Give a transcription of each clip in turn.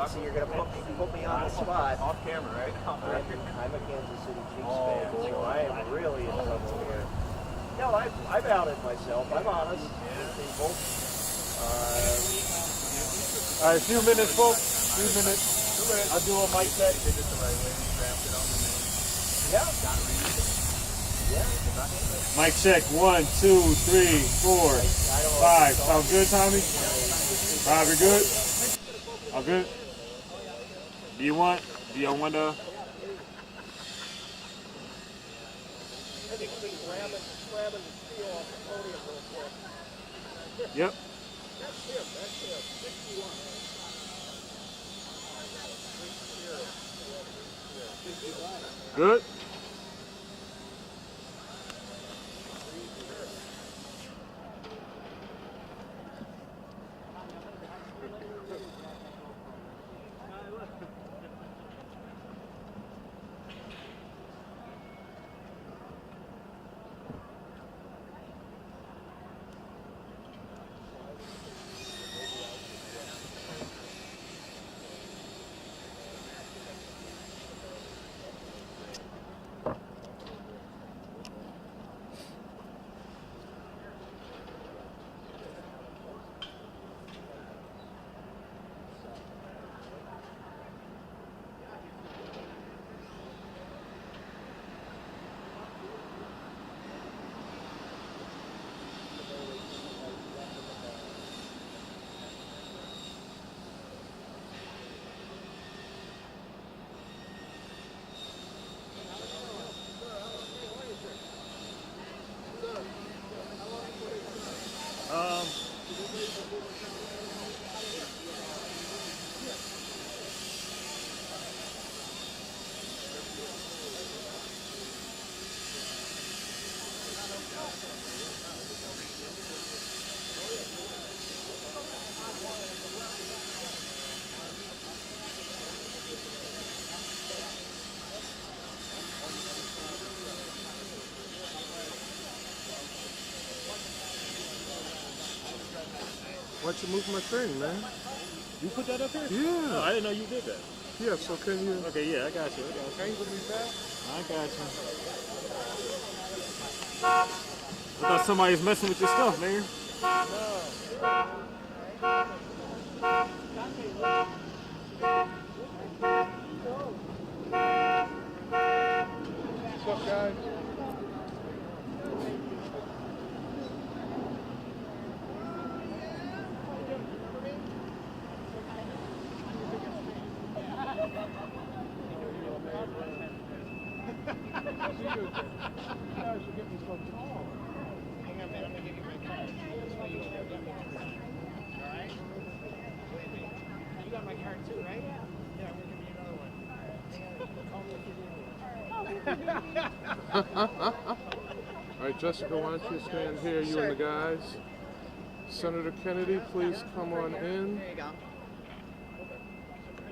so you're going to put me on the spot. Off camera, right? I'm a Kansas City Chiefs fan, so I am really in trouble here. No, I've outed myself. I'm honest with people. All right, a few minutes, folks. A few minutes. I'll do a mic check. Did it the right way. Drafted on the name. Yeah. Yeah. Mic check. 1, 2, 3, 4, 5. Sound good, Tommy? Rob, you good? All good? Do y'all want to? Yep. Good. Why don't you move my thing, man? You put that up here? Yeah. Oh, I didn't know you did that. Yeah, so can you... Okay, yeah, I got you. Can you put me back? I got you. I thought somebody was messing with your stuff, man. What's up, guys? All right, Jessica, why don't you stand here, you and the guys. Senator Kennedy, please come on in. There you go.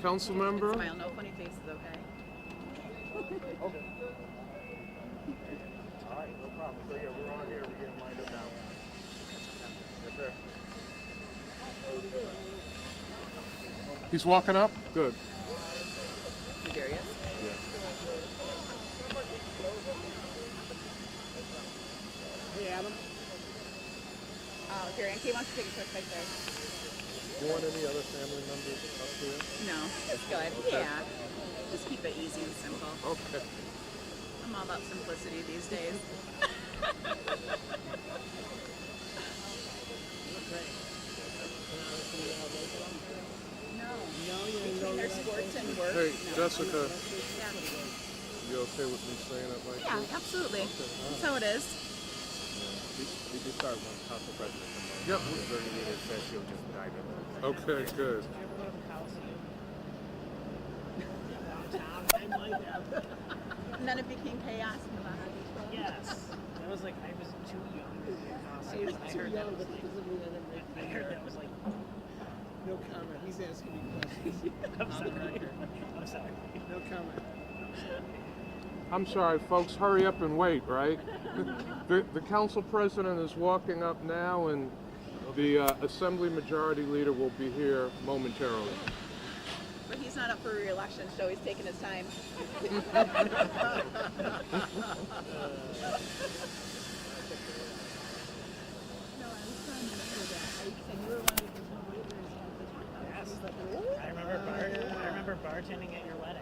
Council member. Smile, no funny faces, okay? All right, no problem. So yeah, we're on here. We're getting lined up now. Yes, sir. He's walking up? Good. You serious? Yeah. Hey, Adam. If your auntie wants to take a quick picture. Do you want any other family members up here? No, it's good. Okay. Yeah. Just keep it easy and simple. Okay. I'm all about simplicity these days. No. Between their sports and work. Hey, no. Jessica, Yeah. you okay with me saying it like Yeah, this? absolutely. That's how it is. We just start one council president. Yep. Very needed, says she'll just dive in. Okay, good. And then it became chaos. Yes. I was like, I was too young to be a costume. I heard that was like, I heard that was like, No comment. He's asking me questions. I'm sorry. I'm sorry. No comment. I'm sorry, folks, hurry up and wait, right? The council president is walking up now, and the Assembly Majority Leader will be here momentarily. but he's not up for re-election, so he's taking his time. I remember bartending at your wedding.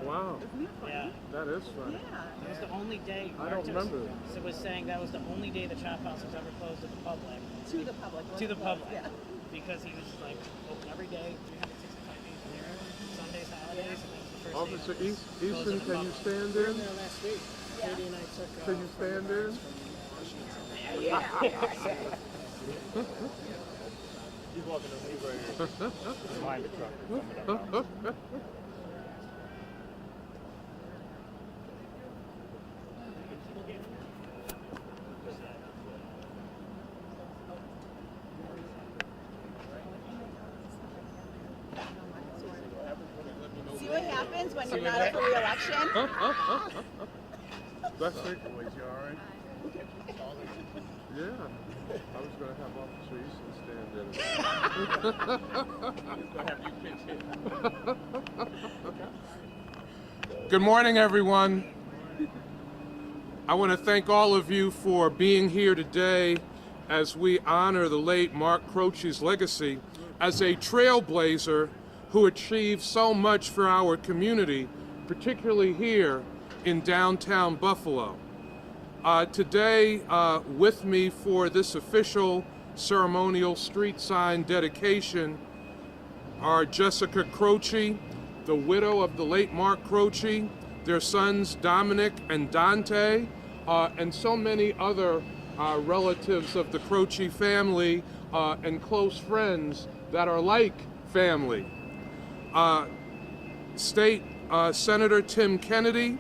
Wow, Yeah. that is funny. It was the only day. I don't remember. So was saying that was the only day the chop house was ever closed to the public. To the public. To the public. Yeah. Because he was like open every day, 365 days a year, Sundays, holidays, and that was the first Officer day. Easton, can you stand We were in? there last week. Katie and I took Can you stand in? He's walking to me right here. Behind the truck. See what happens when you're not up for re-election? That's it. Yeah. I was going to have Officer Easton stand in. Good morning, everyone. I want to thank all of you for being here today as we honor the late Mark Croce's legacy as a trailblazer who achieved so much for our community, particularly here in downtown Buffalo. Today, with me for this official ceremonial street sign dedication are Jessica Croce, the widow of the late Mark Croce, their sons Dominic and Dante, and so many other relatives of the Croce family and close friends that are like family. State Senator Tim Kennedy,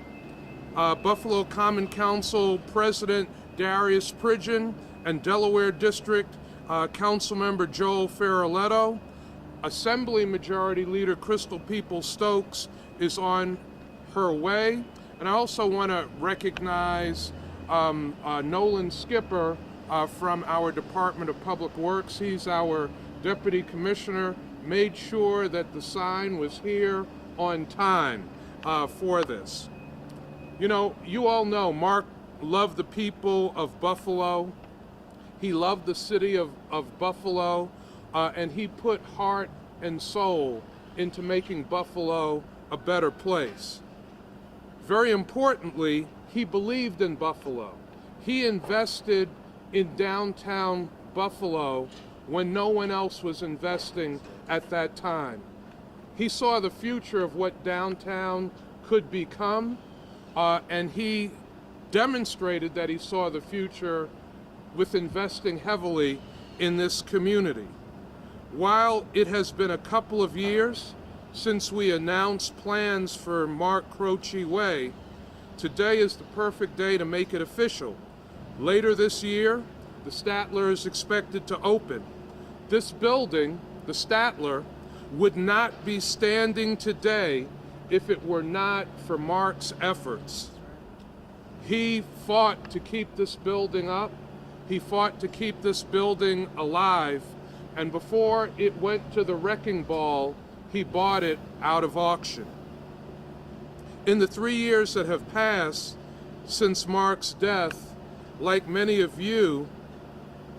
Buffalo Common Council President Darius Pridgeon, and Delaware District Councilmember Joel Ferraletto. Assembly Majority Leader Crystal Peoples-Stokes is on her way. And I also want to recognize Nolan Skipper from our Department of Public Works. He's our Deputy Commissioner, made sure that the sign was here on time for this. You know, you all know Mark loved the people of Buffalo. He loved the city of Buffalo, and he put heart and soul into making Buffalo a better place. Very importantly, he believed in Buffalo. He invested in downtown Buffalo when no one else was investing at that time. He saw the future of what downtown could become, and he demonstrated that he saw the future with investing heavily in this community. While it has been a couple of years since we announced plans for Mark Croce Way, today is the perfect day to make it official. Later this year, the Statler is expected to open. This building, the Statler, would not be standing today if it were not for Mark's efforts. He fought to keep this building up. He fought to keep this building alive. And before it went to the wrecking ball, he bought it out of auction. In the 3 years that have passed since Mark's death, like many of you,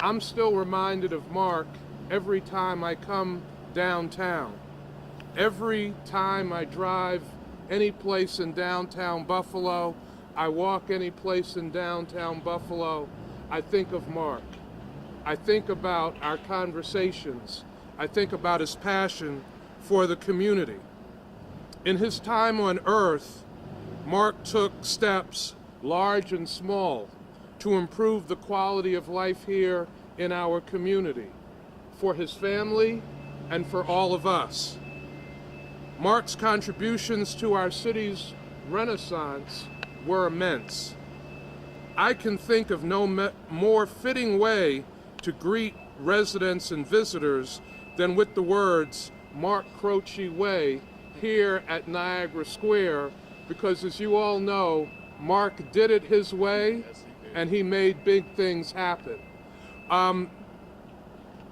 I'm still reminded of Mark every time I come downtown. Every time I drive any place in downtown Buffalo, I walk any place in downtown Buffalo, I think of Mark. I think about our conversations. I think about his passion for the community. In his time on earth, Mark took steps, large and small, to improve the quality of life here in our community, for his family and for all of us. Mark's contributions to our city's renaissance were immense. I can think of no more fitting way to greet residents and visitors than with the words Mark Croce Way here at Niagara Square, because as you all know, Mark did it his way and he made big things happen.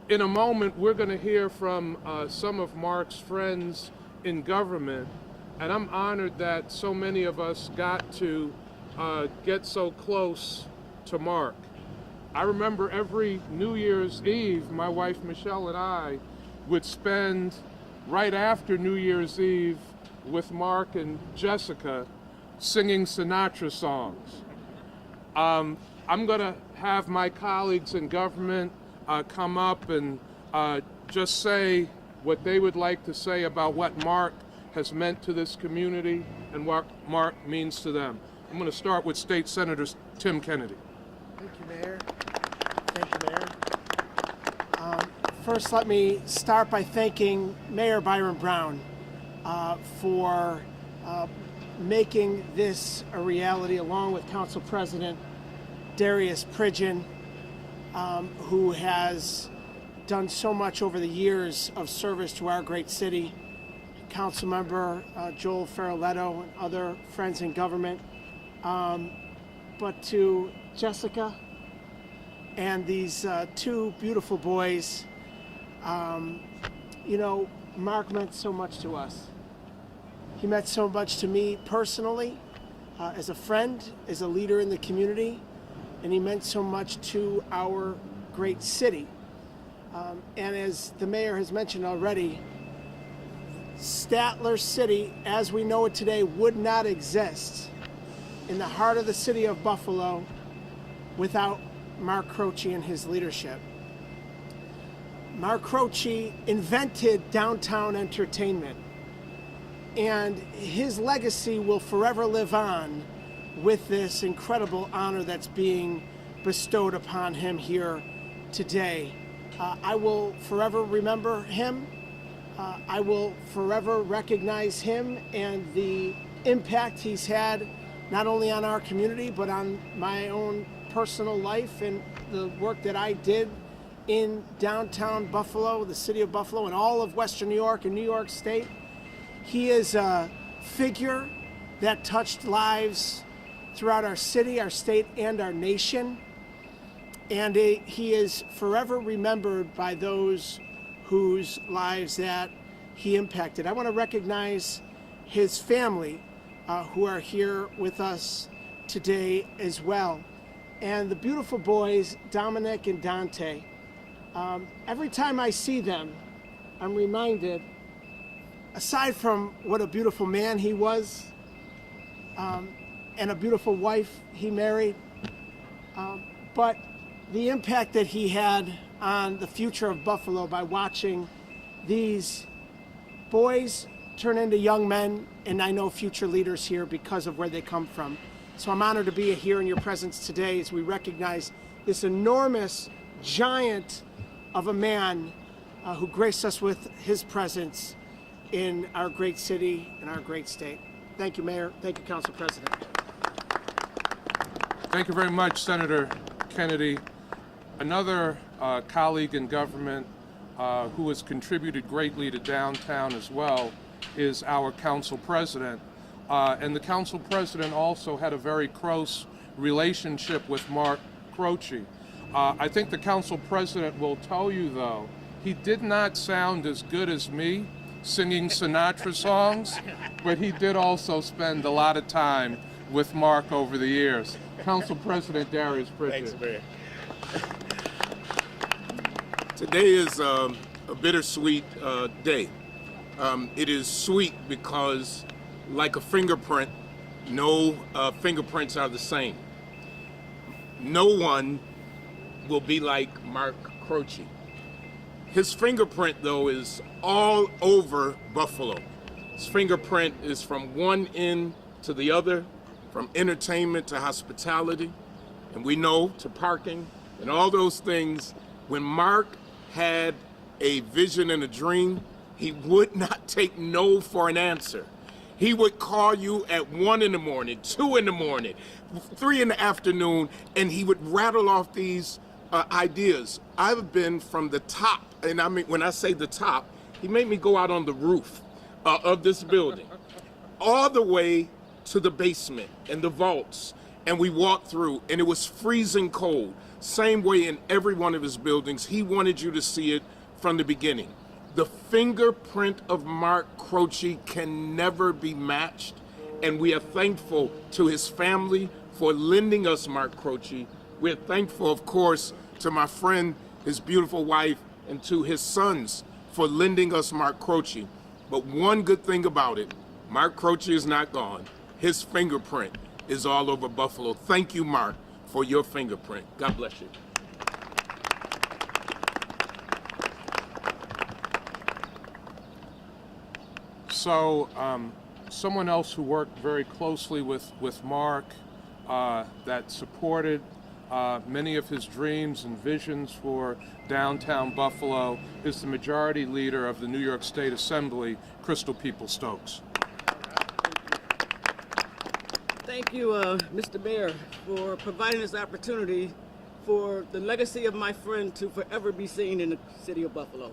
In a moment, we're going to hear from some of Mark's friends in government, and I'm honored that so many of us got to get so close to Mark. I remember every New Year's Eve, my wife Michelle and I would spend right after New Year's Eve with Mark and Jessica singing Sinatra songs. I'm going to have my colleagues in government come up and just say what they would like to say about what Mark has meant to this community and what Mark means to them. I'm going to start with State Senator Tim Kennedy. Thank you, Mayor. Thank you, Mayor. First, let me start by thanking Mayor Byron Brown for making this a reality, along with Council President Darius Pridgeon, who has done so much over the years of service to our great city, Councilmember Joel Ferroletto and other friends in government, but to Jessica and these two beautiful boys. You know, Mark meant so much to us. He meant so much to me personally, as a friend, as a leader in the community, and he meant so much to our great city. And as the mayor has mentioned already, Statler City, as we know it today, would not exist in the heart of the city of Buffalo without Mark Croce and his leadership. Mark Croce invented downtown entertainment, and his legacy will forever live on with this incredible honor that's being bestowed upon him here today. I will forever remember him. I will forever recognize him and the impact he's had not only on our community but on my own personal life and the work that I did in downtown Buffalo, the city of Buffalo, and all of Western New York and New York State. He is a figure that touched lives throughout our city, our state, and our nation. And he is forever remembered by those whose lives that he impacted. I want to recognize his family who are here with us today as well. And the beautiful boys, Dominic and Dante. Every time I see them, I'm reminded, aside from what a beautiful man he was, and a beautiful wife he married, but the impact that he had on the future of Buffalo by watching these boys turn into young men, and I know future leaders here because of where they come from. So I'm honored to be here in your presence today as we recognize this enormous giant of a man who graced us with his presence in our great city and our great state. Thank you, Mayor. Thank you, Council President. Thank you very much, Senator Kennedy. Another colleague in government who has contributed greatly to downtown as well is our council president. And the council president also had a very close relationship with Mark Croce. I think the council president will tell you, though, he did not sound as good as me singing Sinatra songs, but he did also spend a lot of time with Mark over the years. Council President Darius Pridgeon. Thanks, Mayor. Today is a bittersweet day. It is sweet because, like a fingerprint, no fingerprints are the same. No one will be like Mark Croce. His fingerprint, though, is all over Buffalo. His fingerprint is from one end to the other, from entertainment to hospitality, and we know to parking and all those things. When Mark had a vision and a dream, he would not take no for an answer. He would call you at 1 in the morning, 2 in the morning, 3 in the afternoon, and he would rattle off these ideas. I've been from the top, and I mean, when I say the top, he made me go out on the roof of this building, all the way to the basement and the vaults, and we walked through, and it was freezing cold. Same way in every one of his buildings. He wanted you to see it from the beginning. The fingerprint of Mark Croce can never be matched, and we are thankful to his family for lending us Mark Croce. We're thankful, of course, to my friend, his beautiful wife, and to his sons for lending us Mark Croce. But one good thing about it, Mark Croce is not gone. His fingerprint is all over Buffalo. Thank you, Mark, for your fingerprint. God bless you. So, someone else who worked very closely with Mark, that supported many of his dreams and visions for downtown Buffalo, is the majority leader of the New York State Assembly, Crystal People-Stokes. Thank you, Mr. Mayor, for providing this opportunity for the legacy of my friend to forever be seen in the city of Buffalo.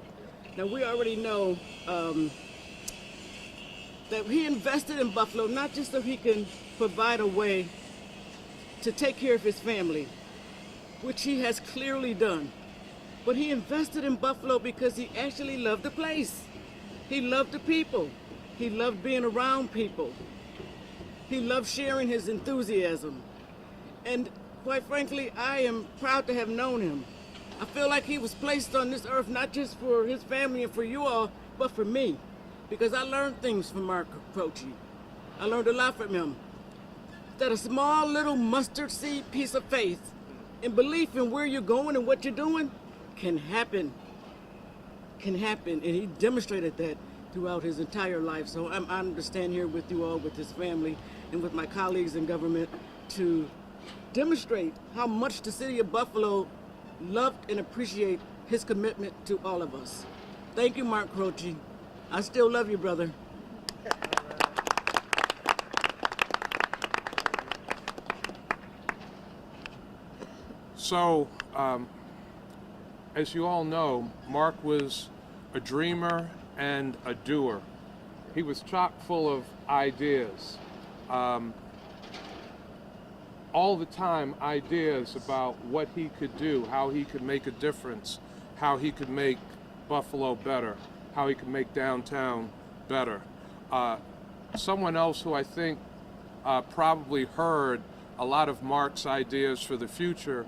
Now, we already know that he invested in Buffalo not just so he can provide a way to take care of his family, which he has clearly done, but he invested in Buffalo because he actually loved the place. He loved the people. He loved being around people. He loved sharing his enthusiasm. And quite frankly, I am proud to have known him. I feel like he was placed on this earth not just for his family and for you all, but for me. Because I learned things from Mark Croce. I learned a lot from him. That a small little mustard seed piece of faith and belief in where you're going and what you're doing can happen. Can happen. And he demonstrated that throughout his entire life. So I'm honored to stand here with you all, with his family, and with my colleagues in government to demonstrate how much the city of Buffalo loved and appreciate his commitment to all of us. Thank you, Mark Croce. I still love you, brother. So, as you all know, Mark was a dreamer and a doer. He was chock full of ideas. All the time, ideas about what he could do, how he could make a difference, how he could make Buffalo better, how he could make downtown better. Someone else who I think probably heard a lot of Mark's ideas for the future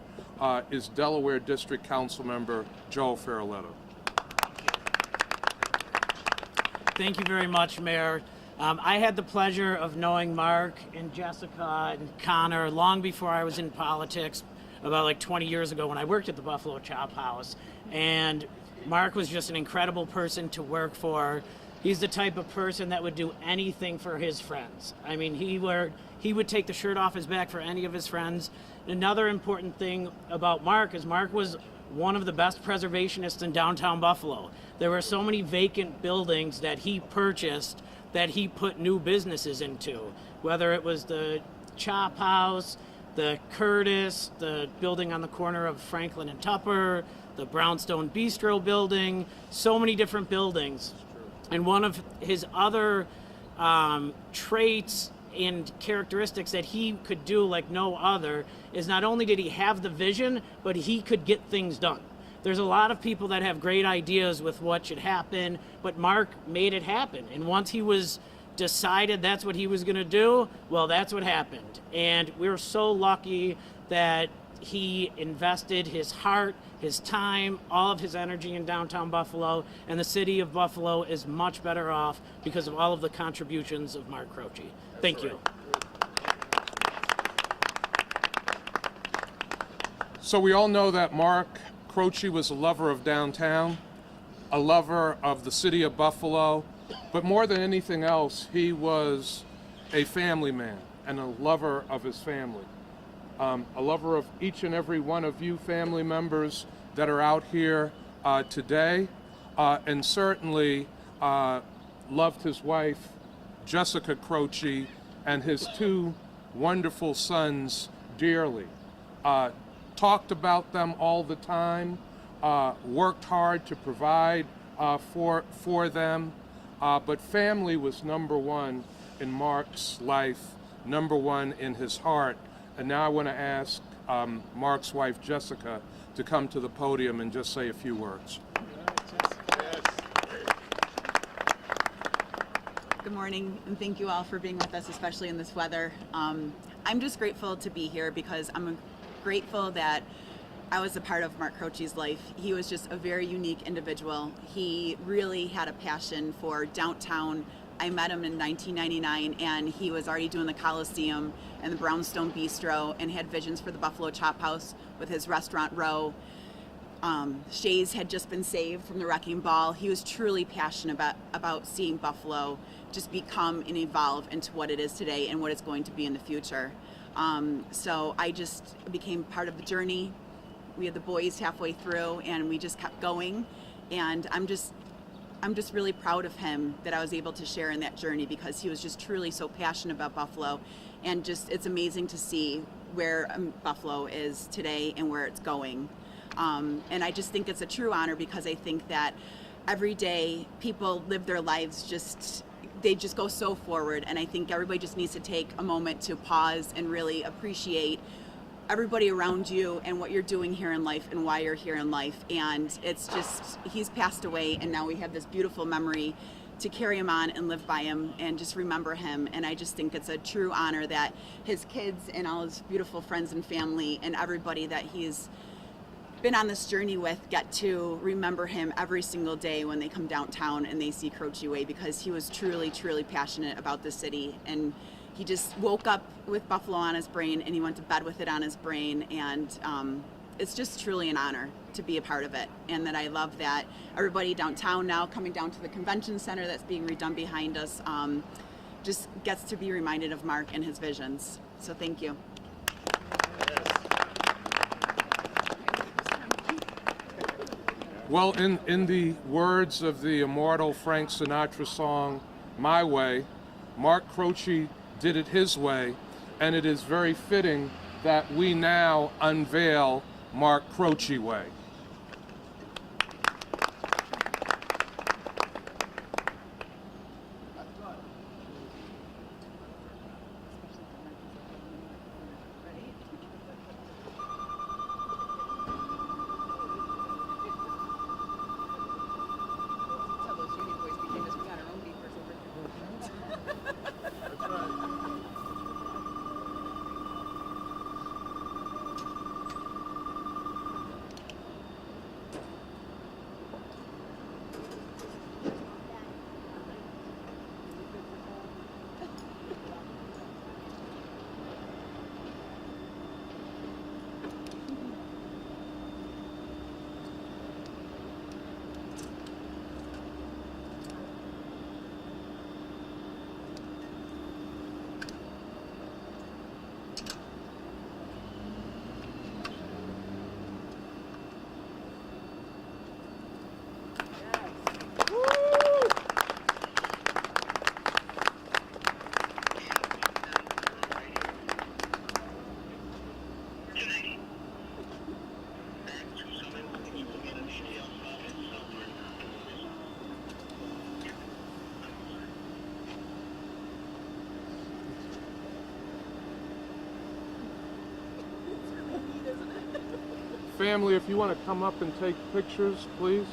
is Delaware District Council Member Joel Ferraletto. Thank you very much, Mayor. I had the pleasure of knowing Mark and Jessica and Connor long before I was in politics, about like 20 years ago when I worked at the Buffalo Chop House. And Mark was just an incredible person to work for. He's the type of person that would do anything for his friends. I mean, he would take the shirt off his back for any of his friends. Another important thing about Mark is Mark was one of the best preservationists in downtown Buffalo. There were so many vacant buildings that he purchased that he put new businesses into, whether it was the Chop House, the Curtis, the building on the corner of Franklin and Tupper, the Brownstone Bistro building, so many different buildings. And one of his other traits and characteristics that he could do like no other is not only did he have the vision, but he could get things done. There's a lot of people that have great ideas with what should happen, but Mark made it happen. And once he was decided that's what he was going to do, well, that's what happened. And we're so lucky that he invested his heart, his time, all of his energy in downtown Buffalo, and the city of Buffalo is much better off because of all of the contributions of Mark Croce. Thank you. So we all know that Mark Croce was a lover of downtown, a lover of the city of Buffalo, but more than anything else, he was a family man and a lover of his family. A lover of each and every one of you family members that are out here today, and certainly loved his wife, Jessica Croce, and his two wonderful sons dearly. Talked about them all the time, worked hard to provide for them, but family was number one in Mark's life, number one in his heart. And now I want to ask Mark's wife, Jessica, to come to the podium and just say a few words. Good morning, and thank you all for being with us, especially in this weather. I'm just grateful to be here because I'm grateful that I was a part of Mark Croce's life. He was just a very unique individual. He really had a passion for downtown. I met him in 1999, and he was already doing the Coliseum and the Brownstone Bistro and had visions for the Buffalo Chop House with his restaurant row. Shays had just been saved from the wrecking ball. He was truly passionate about seeing Buffalo just become and evolve into what it is today and what it's going to be in the future. So I just became part of the journey. We had the boys halfway through, and we just kept going. And I'm just really proud of him that I was able to share in that journey, because he was just truly so passionate about Buffalo. And just, it's amazing to see where Buffalo is today and where it's going. And I just think it's a true honor, because I think that every day people live their lives they just go so forward. And I think everybody just needs to take a moment to pause and really appreciate everybody around you and what you're doing here in life and why you're here in life. And it's just, he's passed away, and now we have this beautiful memory to carry him on and live by him and just remember him. And I just think it's a true honor that his kids and all his beautiful friends and family and everybody that he's been on this journey with get to remember him every single day when they come downtown and they see Croce Way, because he was truly, truly passionate about the city. And he just woke up with Buffalo on his brain, and he went to bed with it on his brain. And it's just truly an honor to be a part of it. And that I love that everybody downtown now, coming down to the convention center that's being redone behind us, just gets to be reminded of Mark and his visions. So thank you. Well, in the words of the immortal Frank Sinatra song, My Way, Mark Croce did it his way, and it is very fitting that we now unveil Mark Croce Way. Family, if you want to come up and take pictures, please.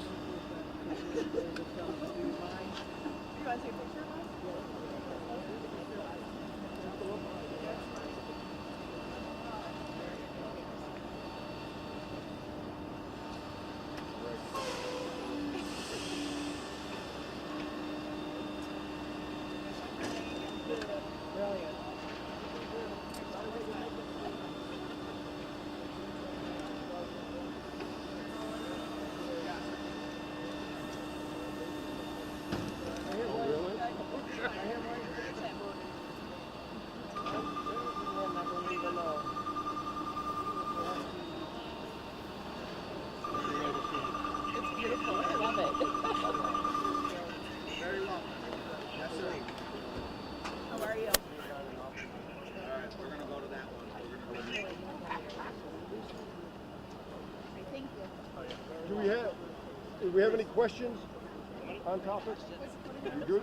Do we have any questions on topics? You good?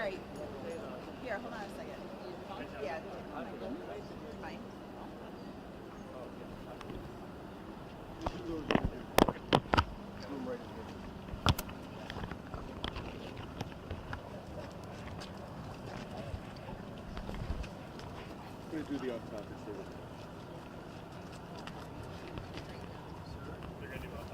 All right. Here, hold on a second. Yeah. Fine. I'm going to do the autopsy.